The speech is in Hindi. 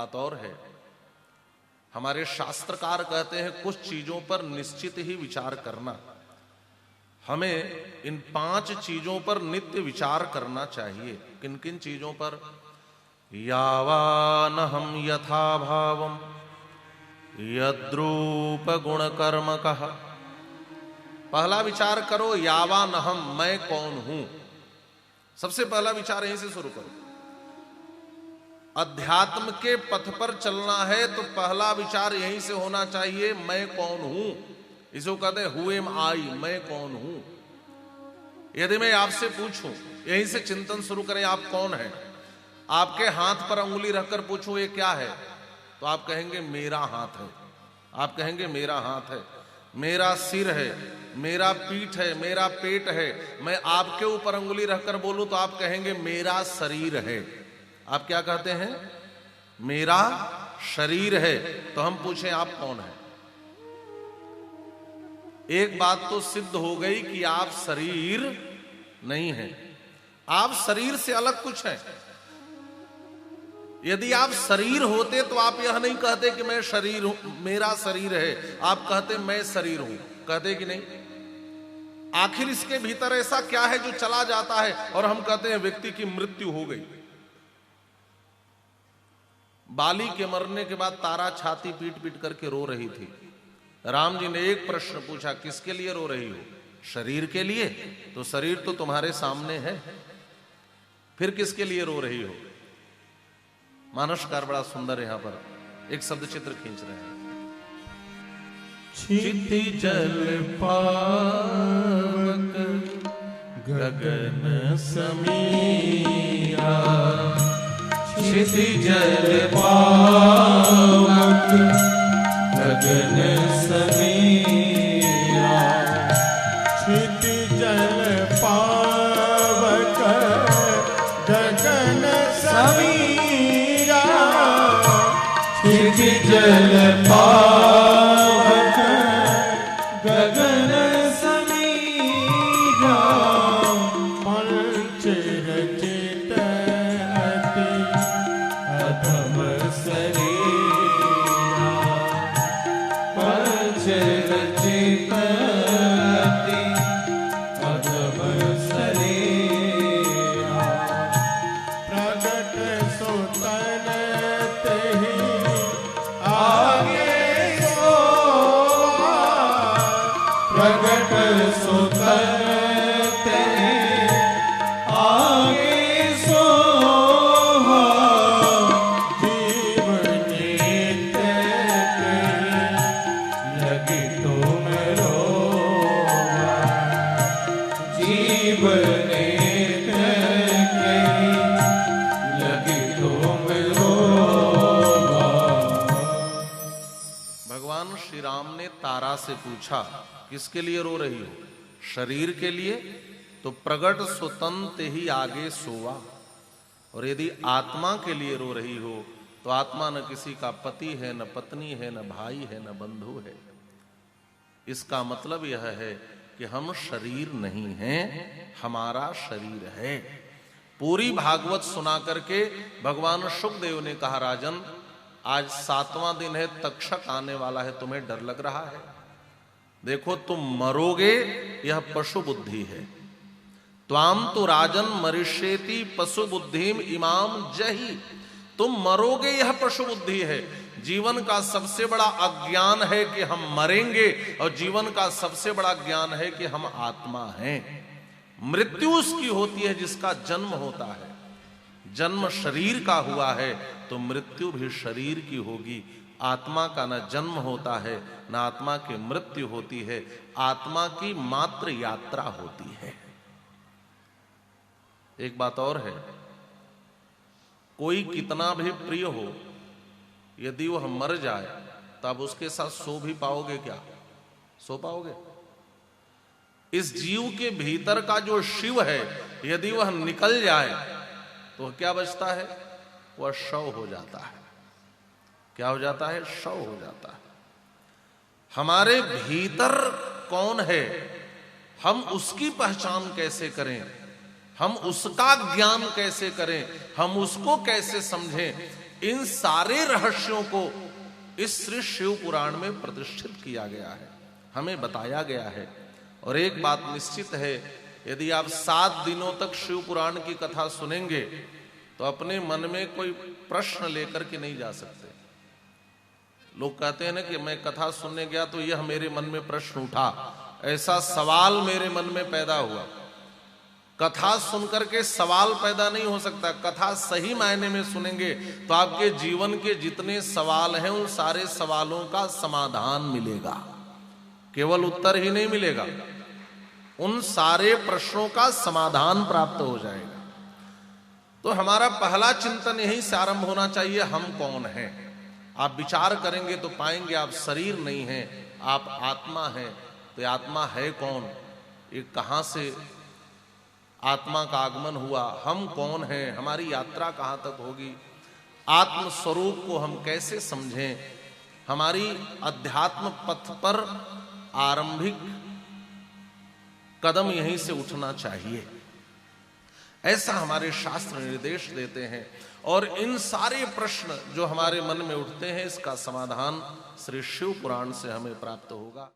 बात और है, हमारे शास्त्रकार कहते हैं कुछ चीजों पर निश्चित ही विचार करना। हमें इन 5 चीजों पर नित्य विचार करना चाहिए। किन किन चीजों पर? यावानहम यथा भावम यद्रूप गुण कर्म कहा। पहला विचार करो, यावानहम, मैं कौन हूं। सबसे पहला विचार यहीं से शुरू करो। अध्यात्म के पथ पर चलना है तो पहला विचार यहीं से होना चाहिए, मैं कौन हूं। इसको कहते हैं हु एम आई, मैं कौन हूं। यदि मैं आपसे पूछूं, यहीं से चिंतन शुरू करें, आप कौन हैं। आपके हाथ पर अंगुली रखकर पूछूं ये क्या है, तो आप कहेंगे मेरा हाथ है। आप कहेंगे मेरा हाथ है, मेरा सिर है, मेरा पीठ है, मेरा पेट है। मैं आपके ऊपर अंगुली रखकर बोलूं तो आप कहेंगे मेरा शरीर है। आप क्या कहते हैं? मेरा शरीर है। तो हम पूछें आप कौन हैं? एक बात तो सिद्ध हो गई कि आप शरीर नहीं हैं, आप शरीर से अलग कुछ हैं। यदि आप शरीर होते तो आप यह नहीं कहते कि मैं शरीर हूं, मेरा शरीर है। आप कहते मैं शरीर हूं, कहते कि नहीं? आखिर इसके भीतर ऐसा क्या है जो चला जाता है और हम कहते हैं व्यक्ति की मृत्यु हो गई। बाली के मरने के बाद तारा छाती पीट पीट करके रो रही थी। राम जी ने एक प्रश्न पूछा, किसके लिए रो रही हो? शरीर के लिए? तो शरीर तो तुम्हारे सामने है, फिर किसके लिए रो रही हो? मानसकार बड़ा सुंदर यहां पर एक शब्द चित्र खींच रहे हैं। क्षिति जल पावक गगन समीरा, क्षिति जल पावक गगन समीरा, क्षिति जल पावक गगन समीरा, क्षिति जल पावक गगन समीरा, पंच रचित अति अधम शरीरा, पंच रचित अति अधम शरीरा, प्रगट सुतन तेहि आगे सोवा, प्रगट सुतन तेहि आगे सोहा, जीव नित्य लगी तुम रोवा, जीवन लगी तुम रोवा। भगवान श्री राम ने तारा से पूछा, किसके लिए रो रही हो? शरीर के लिए? तो प्रगट सुतंत ही आगे सोवा। और यदि आत्मा के लिए रो रही हो तो आत्मा न किसी का पति है, न पत्नी है, न भाई है, न बंधु है। इसका मतलब यह है कि हम शरीर नहीं हैं, हमारा शरीर है। पूरी भागवत सुना करके भगवान शुकदेव ने कहा, राजन आज 7वां दिन है, तक्षक आने वाला है, तुम्हें डर लग रहा है? देखो तुम मरोगे, यह पशु बुद्धि है। त्वाम तो राजन मरिष्येति पशु बुद्धिम इमाम जही। तुम मरोगे, यह पशु बुद्धि है। जीवन का सबसे बड़ा अज्ञान है कि हम मरेंगे, और जीवन का सबसे बड़ा ज्ञान है कि हम आत्मा हैं। मृत्यु उसकी होती है जिसका जन्म होता है। जन्म शरीर का हुआ है तो मृत्यु भी शरीर की होगी। आत्मा का न जन्म होता है, न आत्मा की मृत्यु होती है। आत्मा की मात्र यात्रा होती है। एक बात और है, कोई कितना भी प्रिय हो, यदि वह मर जाए तब उसके साथ सो भी पाओगे क्या? सो पाओगे? इस जीव के भीतर का जो शिव है, यदि वह निकल जाए तो क्या बचता है? वह शव हो जाता है। क्या हो जाता है? शव हो जाता है। हमारे भीतर कौन है, हम उसकी पहचान कैसे करें, हम उसका ज्ञान कैसे करें, हम उसको कैसे समझें? इन सारे रहस्यों को इस श्री शिव पुराण में प्रतिष्ठित किया गया है, हमें बताया गया है। और एक बात निश्चित है, यदि आप 7 दिनों तक शिव पुराण की कथा सुनेंगे तो अपने मन में कोई प्रश्न लेकर के नहीं जा सकते। लोग कहते हैं ना कि मैं कथा सुनने गया तो यह मेरे मन में प्रश्न उठा, ऐसा सवाल मेरे मन में पैदा हुआ। कथा सुनकर के सवाल पैदा नहीं हो सकता। कथा सही मायने में सुनेंगे तो आपके जीवन के जितने सवाल हैं उन सारे सवालों का समाधान मिलेगा, केवल उत्तर ही नहीं मिलेगा, उन सारे प्रश्नों का समाधान प्राप्त हो जाएगा। तो हमारा पहला चिंतन यही से आरंभ होना चाहिए, हम कौन हैं। आप विचार करेंगे तो पाएंगे आप शरीर नहीं हैं, आप आत्मा हैं। तो ये आत्मा है कौन, ये कहां से आत्मा का आगमन हुआ, हम कौन हैं, हमारी यात्रा कहां तक होगी, आत्म स्वरूप को हम कैसे समझें, हमारी अध्यात्म पथ पर आरंभिक कदम यहीं से उठना चाहिए, ऐसा हमारे शास्त्र निर्देश देते हैं। और इन सारे प्रश्न जो हमारे मन में उठते हैं, इसका समाधान श्री शिव पुराण से हमें प्राप्त होगा।